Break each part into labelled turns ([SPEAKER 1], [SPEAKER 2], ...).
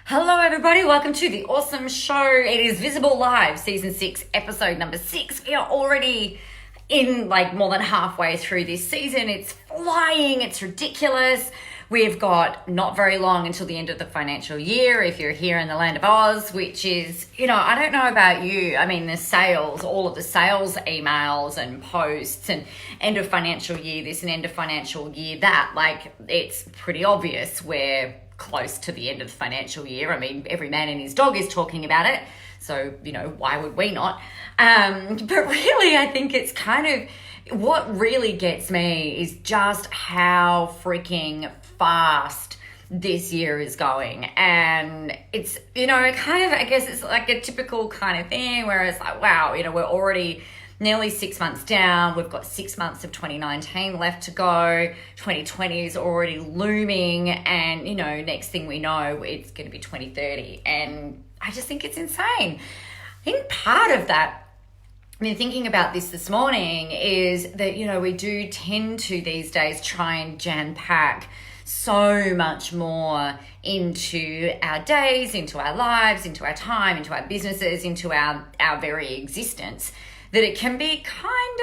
[SPEAKER 1] Hello everybody, welcome to the awesome show. It is Visible Live, season 6, episode number 6. We are already in more than halfway through this season. It's flying, it's ridiculous. We've got not very long until the end of the financial year if you're here in the land of Oz, which is, I don't know about you. I mean, the sales, all of the sales emails and posts and end of financial year this and end of financial year that, it's pretty obvious we're close to the end of the financial year. I mean, every man and his dog is talking about it. So, why would we not? But really, I think it's kind of what really gets me is just how freaking fast this year is going. And it's, I guess it's like a typical kind of thing where it's like, wow, we're already nearly 6 months down. We've got 6 months of 2019 left to go. 2020 is already looming. And, next thing we know, it's going to be 2030. And I just think it's insane. I think part of that, thinking about this morning is that, we do tend to these days try and jam-pack so much more into our days, into our lives, into our time, into our businesses, into our very existence, that it can be kind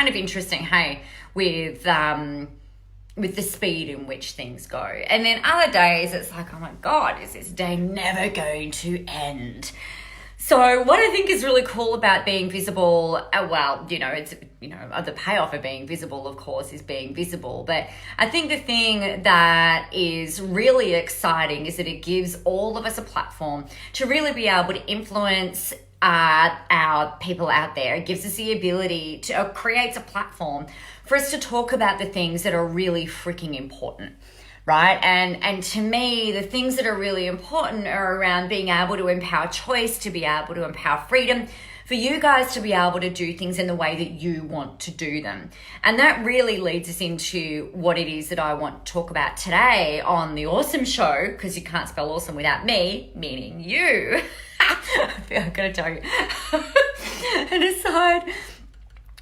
[SPEAKER 1] of interesting, hey, with the speed in which things go. And then other days it's like, oh my God, is this day never going to end? So what I think is really cool about being visible, the payoff of being visible, of course, is being visible. But I think the thing that is really exciting is that it gives all of us a platform to really be able to influence our people out there. It gives us the ability to create a platform for us to talk about the things that are really freaking important, right? And to me, the things that are really important are around being able to empower choice, to be able to empower freedom, for you guys to be able to do things in the way that you want to do them. And that really leads us into what it is that I want to talk about today on the awesome show, because you can't spell awesome without me, meaning you. I'm going to tell you. And aside,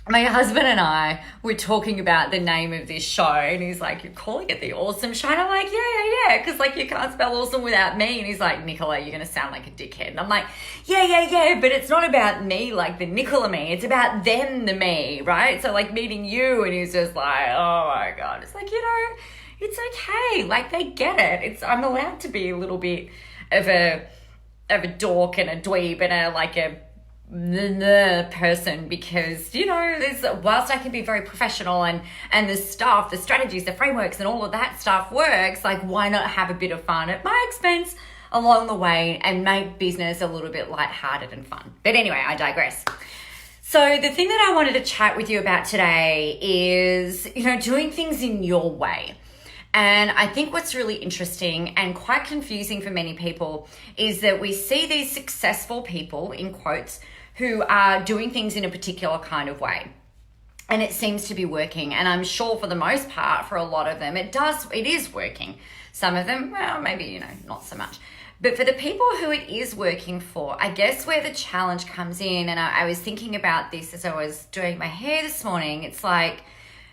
[SPEAKER 1] my husband and I were talking about the name of this show, and he's like, you're calling it the awesome show? And I'm like, yeah, because you can't spell awesome without me. And he's like, Nicola, you're going to sound like a dickhead. And I'm like, yeah, but it's not about me, like the Nicola me. It's about them, the me, right? So meeting you, and he's just like, oh my God. It's like, it's okay. They get it. I'm allowed to be a little bit of a dork and a dweeb and a person, because whilst I can be very professional and the stuff, the strategies, the frameworks and all of that stuff works, why not have a bit of fun at my expense along the way and make business a little bit lighthearted and fun? But anyway, I digress. So the thing that I wanted to chat with you about today is doing things in your way. And I think what's really interesting and quite confusing for many people is that we see these successful people, in quotes, who are doing things in a particular kind of way. And it seems to be working. And I'm sure for the most part, for a lot of them, it is working. Some of them, well, maybe, not so much. But for the people who it is working for, I guess where the challenge comes in, and I was thinking about this as I was doing my hair this morning, it's like,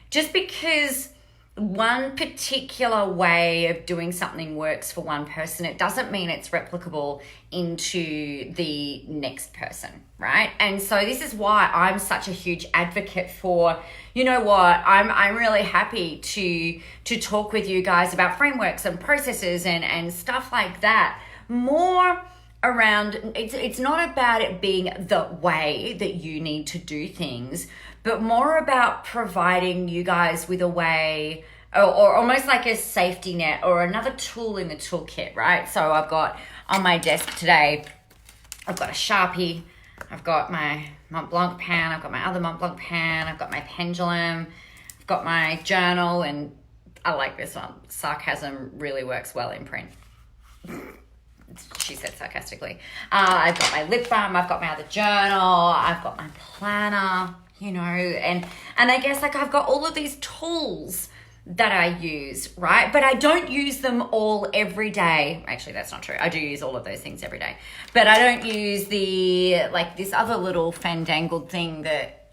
[SPEAKER 1] just because one particular way of doing something works for one person, it doesn't mean it's replicable into the next person, right? And so this is why I'm such a huge advocate for, I'm really happy to talk with you guys about frameworks and processes and stuff like that. More around, it's not about it being the way that you need to do things, but more about providing you guys with a way or almost like a safety net or another tool in the toolkit, right? So I've got on my desk today, I've got a Sharpie, I've got my Mont Blanc pen, I've got my other Mont Blanc pen, I've got my pendulum, I've got my journal, and I like this one. Sarcasm really works well in print. She said sarcastically. I've got my lip balm, I've got my other journal, I've got my planner, and I guess I've got all of these tools that I use, right? But I don't use them all every day. Actually, that's not true. I do use all of those things every day. But I don't use this other little fandangled thing that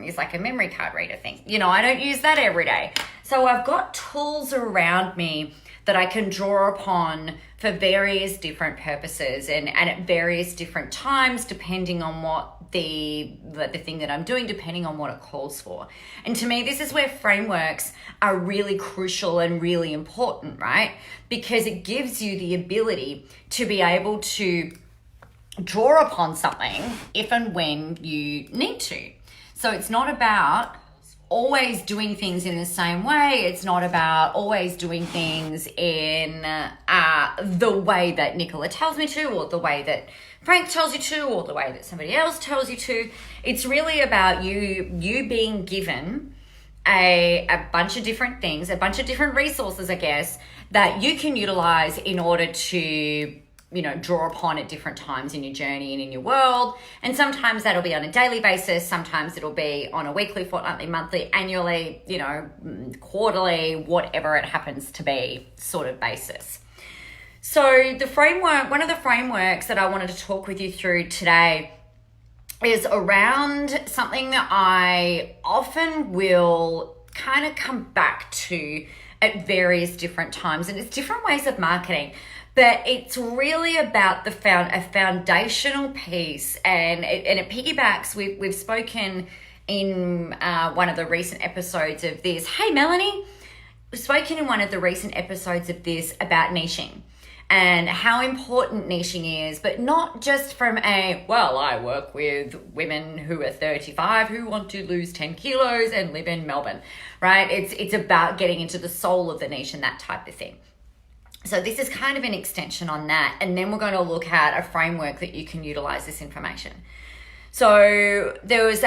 [SPEAKER 1] is like a memory card reader thing. I don't use that every day. So I've got tools around me that I can draw upon for various different purposes and at various different times, depending on what the thing that I'm doing, depending on what it calls for. And to me, this is where frameworks are really crucial and really important, right? Because it gives you the ability to be able to draw upon something if and when you need to. So it's not about always doing things in the same way. It's not about always doing things in the way that Nicola tells me to, or the way that Frank tells you to, or the way that somebody else tells you to. It's really about you being given a bunch of different things, a bunch of different resources, I guess, that you can utilize in order to draw upon at different times in your journey and in your world. And sometimes that'll be on a daily basis. Sometimes it'll be on a weekly, fortnightly, monthly, annually, quarterly, whatever it happens to be sort of basis. So the framework, one of the frameworks that I wanted to talk with you through today is around something that I often will kind of come back to at various different times. And it's different ways of marketing. But it's really about a foundational piece, and it piggybacks. We've spoken in one of the recent episodes of this. Hey, Melanie, we've spoken in one of the recent episodes of this about niching and how important niching is, but not just from I work with women who are 35 who want to lose 10 kilos and live in Melbourne, right? It's about getting into the soul of the niche and that type of thing. So this is kind of an extension on that. And then we're going to look at a framework that you can utilize this information. So there was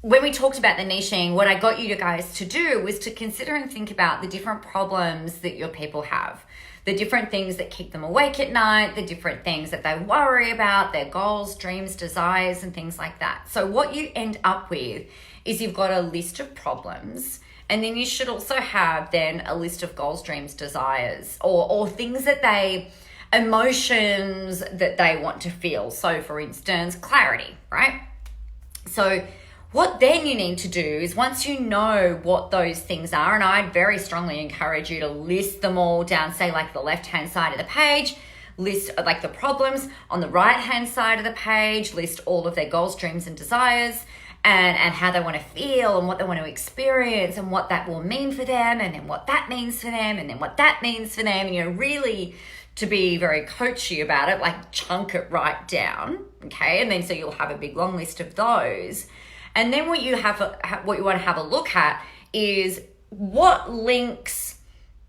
[SPEAKER 1] when we talked about the niching, what I got you guys to do was to consider and think about the different problems that your people have, the different things that keep them awake at night, the different things that they worry about, their goals, dreams, desires, and things like that. So what you end up with is you've got a list of problems. And then you should also have then a list of goals, dreams, desires, or things that emotions that they want to feel. So for instance, clarity, right? So what then you need to do is once you know what those things are, and I'd very strongly encourage you to list them all down, say like the left-hand side of the page, list like the problems on the right-hand side of the page, list all of their goals, dreams, and desires, and how they want to feel and what they want to experience and what that will mean for them, and then what that means for them, and then what that means for them. And really, to be very coachy about it, like chunk it right down, okay? And then so you'll have a big long list of those. And then what you want to have a look at is what links,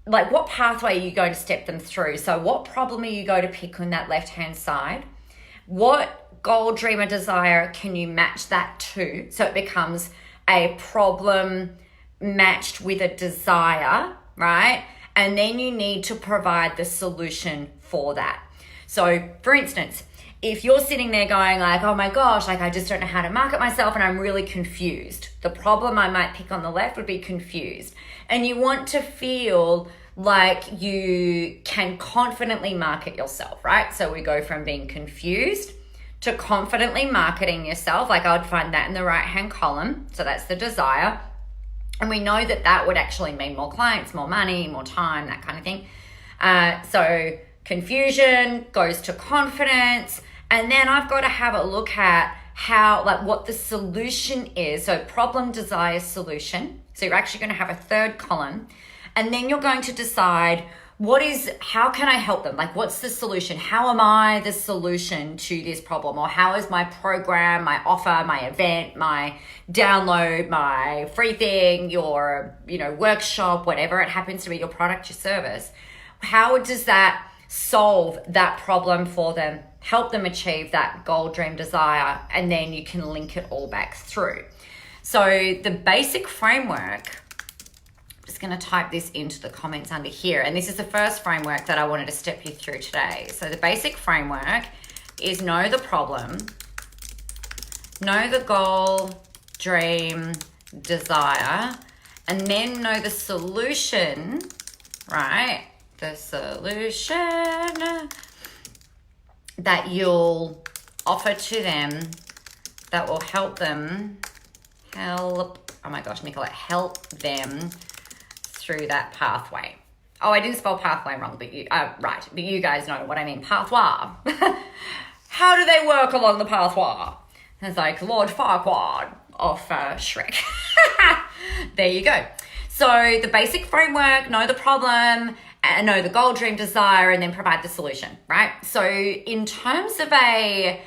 [SPEAKER 1] like what pathway are you going to step them through? So what problem are you going to pick on that left-hand side? What goal, dream, or desire can you match that to? So it becomes a problem matched with a desire, right? And then you need to provide the solution for that. So for instance, if you're sitting there going like, oh my gosh, like I just don't know how to market myself and I'm really confused. The problem I might pick on the left would be confused. And you want to feel like you can confidently market yourself, right? So we go from being confused to confidently marketing yourself. Like I would find that in the right-hand column. So that's the desire. And we know that that would actually mean more clients, more money, more time, that kind of thing. So confusion goes to confidence. And then I've got to have a look at what the solution is. So problem, desire, solution. So you're actually going to have a third column. And then you're going to decide how can I help them? Like, what's the solution? How am I the solution to this problem? Or how is my program, my offer, my event, my download, my free thing, your, workshop, whatever it happens to be, your product, your service, how does that solve that problem for them, help them achieve that goal, dream, desire, and then you can link it all back through. So the basic framework, just going to type this into the comments under here. And this is the first framework that I wanted to step you through today. So the basic framework is know the problem, know the goal, dream, desire, and then know the solution, right? The solution that you'll offer to them that will help them, help them through that pathway. Oh, I didn't spell pathway wrong, but right. But you guys know what I mean. Pathway. How do they work along the pathway? It's like Lord Farquaad of Shrek. There you go. So the basic framework, know the problem, know the goal, dream, desire, and then provide the solution, right? So in terms of a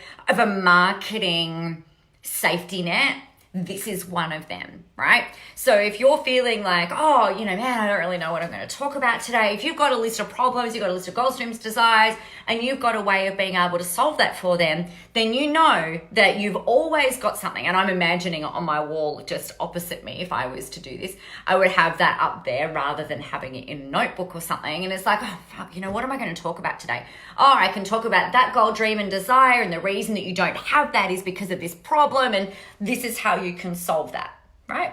[SPEAKER 1] marketing safety net, this is one of them, right? So if you're feeling like, oh, man, I don't really know what I'm going to talk about today. If you've got a list of problems, you've got a list of goals, dreams, desires, and you've got a way of being able to solve that for them, then you know that you've always got something. And I'm imagining on my wall just opposite me, if I was to do this, I would have that up there rather than having it in a notebook or something. And it's like, oh, fuck, what am I going to talk about today? Oh, I can talk about that goal, dream, and desire. And the reason that you don't have that is because of this problem. And this is how you can solve that, right?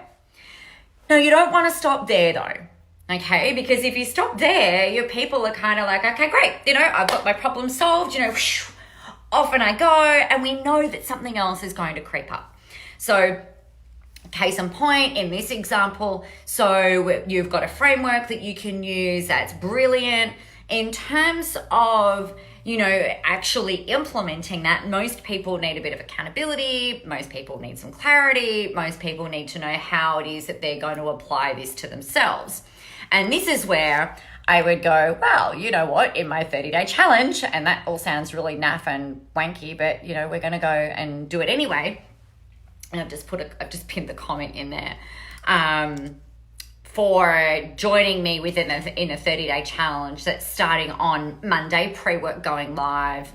[SPEAKER 1] Now, you don't want to stop there though, okay? Because if you stop there, your people are kind of like, okay, great. I've got my problem solved, off and I go. And we know that something else is going to creep up. So case in point, in this example, so you've got a framework that you can use that's brilliant. In terms of, actually implementing that, most people need a bit of accountability. Most people need some clarity. Most people need to know how it is that they're going to apply this to themselves. And this is where I would go, well, you know what, in my 30-day challenge, and that all sounds really naff and wanky, but, we're going to go and do it anyway. And I've just pinned the comment in there. For joining me in a 30-day challenge that's starting on Monday, pre-work going live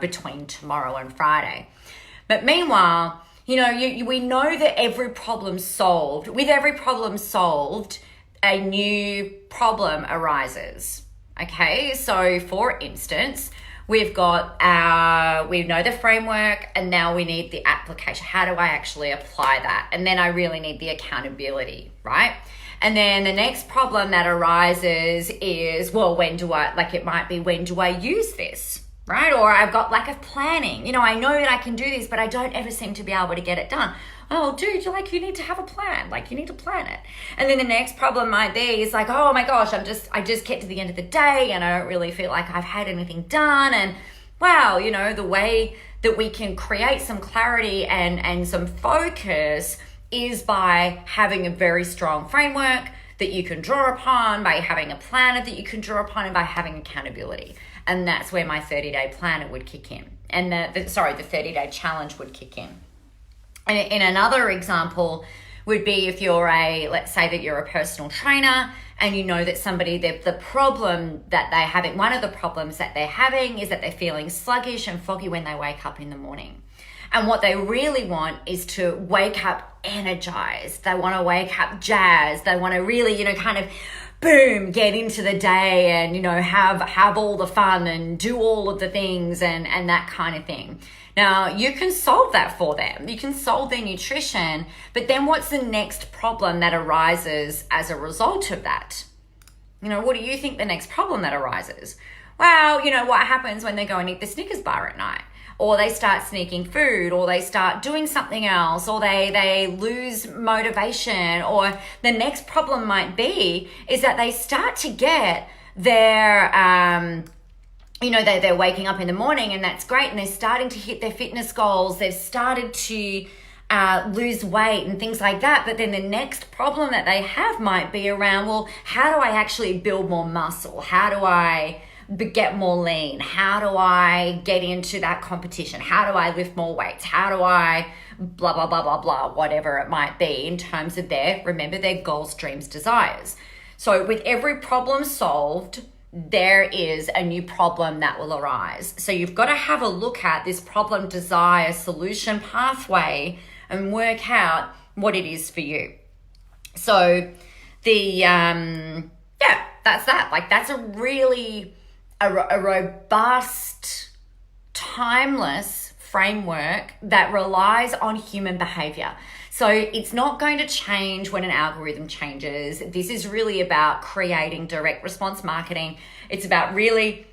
[SPEAKER 1] between tomorrow and Friday. But meanwhile, we know that every problem solved, a new problem arises. Okay, so for instance, we know the framework and now we need the application. How do I actually apply that? And then I really need the accountability, right? And then the next problem that arises is, well, when do I use this, right? Or I've got lack of planning. I know that I can do this, but I don't ever seem to be able to get it done. Oh, dude, you need to have a plan. You need to plan it. And then the next problem might be is like, oh my gosh, I just get to the end of the day and I don't really feel like I've had anything done. And wow, the way that we can create some clarity and some focus is by having a very strong framework that you can draw upon, by having a planner that you can draw upon, and by having accountability. And that's where my 30-day planner would kick in. And the 30-day challenge would kick in. And in another example would be if let's say that you're a personal trainer and you know that the problem that they're having, one of the problems that they're having is that they're feeling sluggish and foggy when they wake up in the morning. And what they really want is to wake up energized. They want to wake up jazzed. They want to really, kind of boom, get into the day and, have all the fun and do all of the things and that kind of thing. Now, you can solve that for them. You can solve their nutrition, but then what's the next problem that arises as a result of that? What do you think the next problem that arises? Well, what happens when they go and eat the Snickers bar at night? Or they start sneaking food, or they start doing something else, or they lose motivation, or the next problem might be is that they start to get their, they're waking up in the morning and that's great, and they're starting to hit their fitness goals, they've started to lose weight and things like that, but then the next problem that they have might be around, well, how do I actually build more muscle? How do I get more lean? How do I get into that competition? How do I lift more weights? How do I blah, blah, blah, blah, blah, whatever it might be in terms of their goals, dreams, desires. So with every problem solved, there is a new problem that will arise. So you've got to have a look at this problem, desire, solution pathway and work out what it is for you. So that's that. That's a really a robust, timeless framework that relies on human behavior. So it's not going to change when an algorithm changes. This is really about creating direct response marketing. It's about really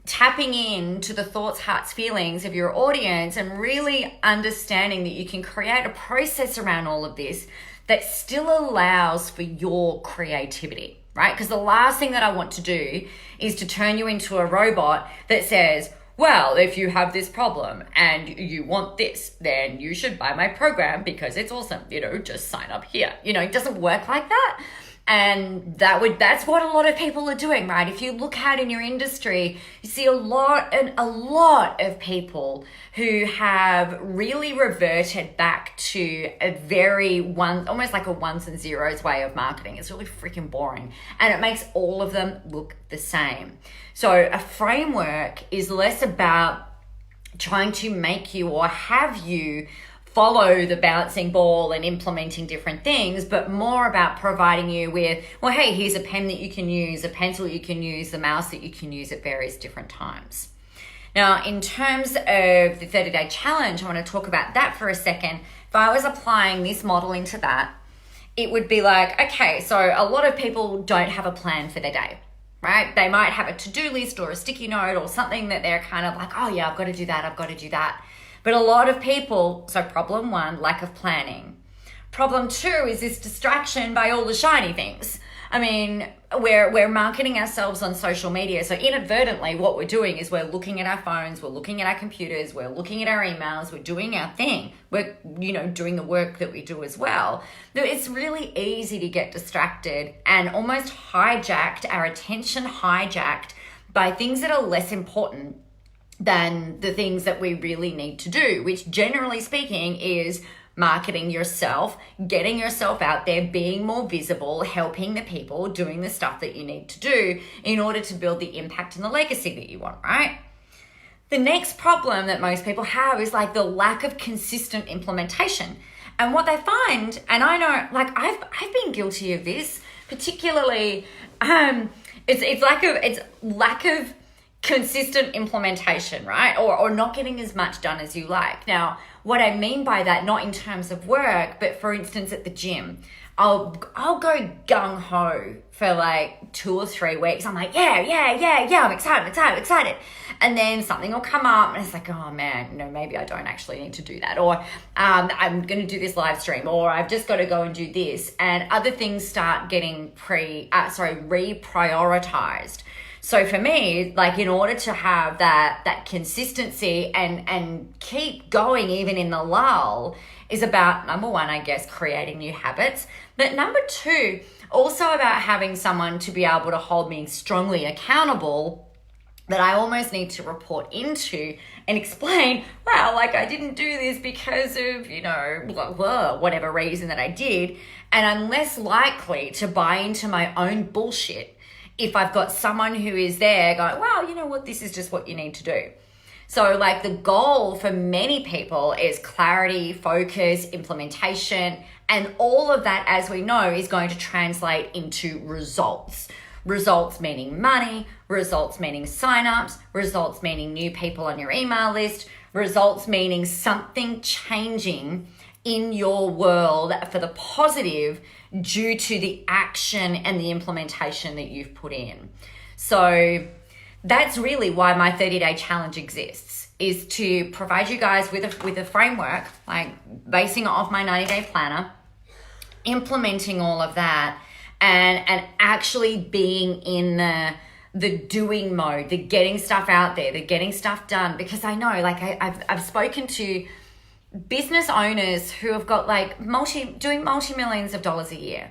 [SPEAKER 1] tapping into the thoughts, hearts, feelings of your audience and really understanding that you can create a process around all of this that still allows for your creativity, right? Because the last thing that I want to do is to turn you into a robot that says, well, if you have this problem and you want this, then you should buy my program because it's awesome. Just sign up here. It doesn't work like that. And that's what a lot of people are doing, right? If you look out in your industry, you see a lot of people who have really reverted back to a very almost like a ones and zeros way of marketing. It's really freaking boring. And it makes all of them look the same. So a framework is less about trying to make you or have you follow the bouncing ball and implementing different things, but more about providing you with, well, hey, here's a pen that you can use, a pencil you can use, the mouse that you can use at various different times. Now, in terms of the 30-day challenge, I want to talk about that for a second. If I was applying this model into that, it would be like, okay, so a lot of people don't have a plan for their day, right? They might have a to-do list or a sticky note or something that they're kind of like, oh yeah, I've got to do that. But a lot of people, so problem one, lack of planning. Problem two is this distraction by all the shiny things. I mean, we're marketing ourselves on social media. So inadvertently, what we're doing is we're looking at our phones, we're looking at our computers, we're looking at our emails, we're doing our thing. We're, doing the work that we do as well. It's really easy to get distracted and almost our attention hijacked by things that are less important than the things that we really need to do, which generally speaking is marketing yourself, getting yourself out there, being more visible, helping the people, doing the stuff that you need to do in order to build the impact and the legacy that you want, right? The next problem that most people have is like the lack of consistent implementation. And what they find, and I know, like I've been guilty of this, particularly, it's lack of consistent implementation, right? Or not getting as much done as you like. Now, what I mean by that, not in terms of work, but for instance at the gym, I'll go gung-ho for like 2 or 3 weeks. I'm like, yeah, I'm excited. And then something will come up and it's like, oh man, maybe I don't actually need to do that. Or I'm going to do this live stream, or I've just got to go and do this. And other things start getting reprioritized. So for me, like in order to have that consistency and keep going even in the lull is about, number one, I guess, creating new habits. But number two, also about having someone to be able to hold me strongly accountable that I almost need to report into and explain, well, like I didn't do this because of, whatever reason that I did. And I'm less likely to buy into my own bullshit if I've got someone who is there going, well, you know what, this is just what you need to do. So like the goal for many people is clarity, focus, implementation, and all of that, as we know, is going to translate into results. Results meaning money, results meaning signups, results meaning new people on your email list, results meaning something changing in your world for the positive due to the action and the implementation that you've put in. So that's really why my 30-day challenge exists, is to provide you guys with a framework, like basing it off my 90-day planner, implementing all of that, and actually being in the doing mode, the getting stuff out there, the getting stuff done. Because I know, like I've spoken to business owners who have got like multi-millions of dollars a year.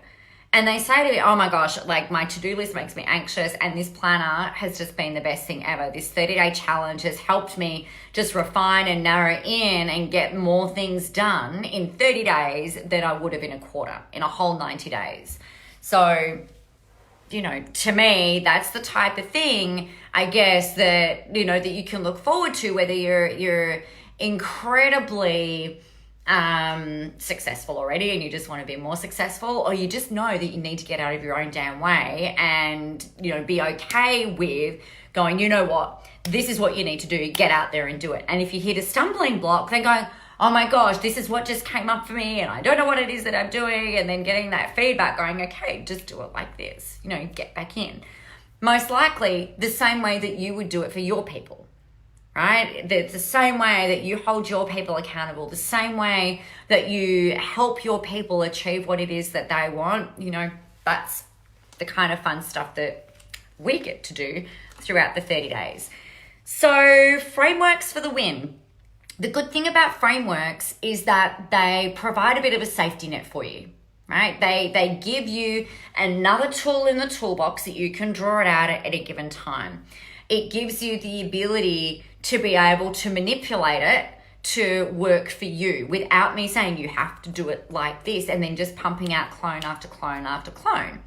[SPEAKER 1] And they say to me, oh my gosh, like my to-do list makes me anxious and this planner has just been the best thing ever. This 30-day challenge has helped me just refine and narrow in and get more things done in 30 days than I would have in a quarter, in a whole 90 days. So, to me, that's the type of thing, I guess, that, that you can look forward to, whether you're incredibly successful already and you just want to be more successful, or you just know that you need to get out of your own damn way and be okay with going, you know what, this is what you need to do, get out there and do it. And if you hit a stumbling block, then going, oh my gosh, this is what just came up for me and I don't know what it is that I'm doing, and then getting that feedback going, okay, just do it like this, get back in. Most likely the same way that you would do it for your people, right? The same way that you hold your people accountable, the same way that you help your people achieve what it is that they want, that's the kind of fun stuff that we get to do throughout the 30 days. So frameworks for the win. The good thing about frameworks is that they provide a bit of a safety net for you, right? They give you another tool in the toolbox that you can draw it out at a given time. It gives you the ability to be able to manipulate it to work for you without me saying you have to do it like this and then just pumping out clone after clone after clone,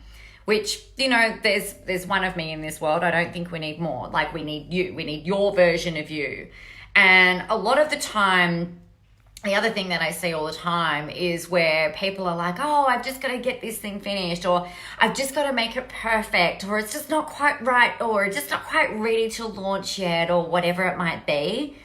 [SPEAKER 1] which, there's one of me in this world. I don't think we need more. Like, we need you. We need your version of you. And a lot of the time, the other thing that I see all the time is where people are like, oh, I've just got to get this thing finished, or I've just got to make it perfect, or it's just not quite right, or it's just not quite ready to launch yet, or whatever it might be.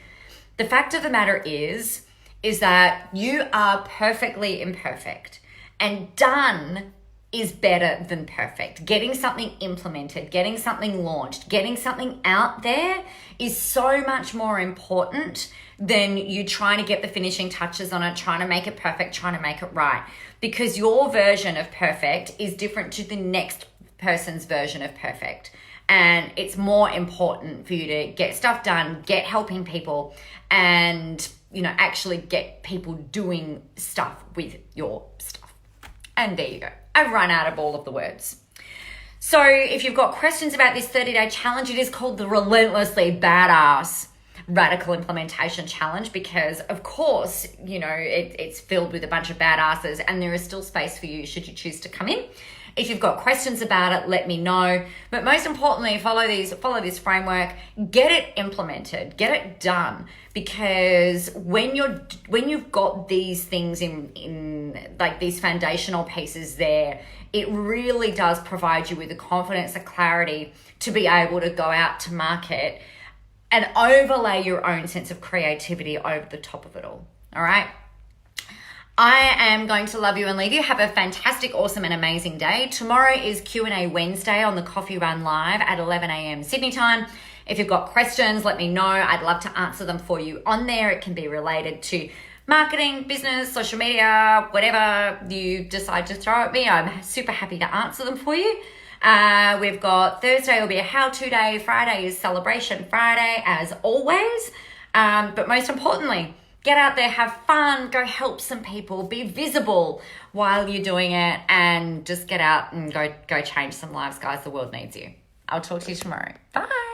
[SPEAKER 1] The fact of the matter is that you are perfectly imperfect, and done is better than perfect. Getting something implemented, getting something launched, getting something out there is so much more important than you trying to get the finishing touches on it, trying to make it perfect, trying to make it right. Because your version of perfect is different to the next person's version of perfect. And it's more important for you to get stuff done, get helping people, and, actually get people doing stuff with your stuff. And there you go. I've run out of all of the words. So if you've got questions about this 30-day challenge, it is called the Relentlessly Badass Radical Implementation Challenge because, of course, it's filled with a bunch of badasses and there is still space for you should you choose to come in. If you've got questions about it, let me know. But most importantly, follow this framework, get it implemented, get it done. Because when you've got these things in like these foundational pieces there, it really does provide you with the confidence, the clarity to be able to go out to market and overlay your own sense of creativity over the top of it all. All right. I am going to love you and leave you. Have a fantastic, awesome, and amazing day. Tomorrow is Q&A Wednesday on the Coffee Run Live at 11 a.m. Sydney time. If you've got questions, let me know. I'd love to answer them for you on there. It can be related to marketing, business, social media, whatever you decide to throw at me. I'm super happy to answer them for you. We've got Thursday will be a how-to day. Friday is Celebration Friday, as always. But most importantly, get out there, have fun, go help some people, be visible while you're doing it, and just get out and go change some lives, guys. The world needs you. I'll talk to you tomorrow. Bye.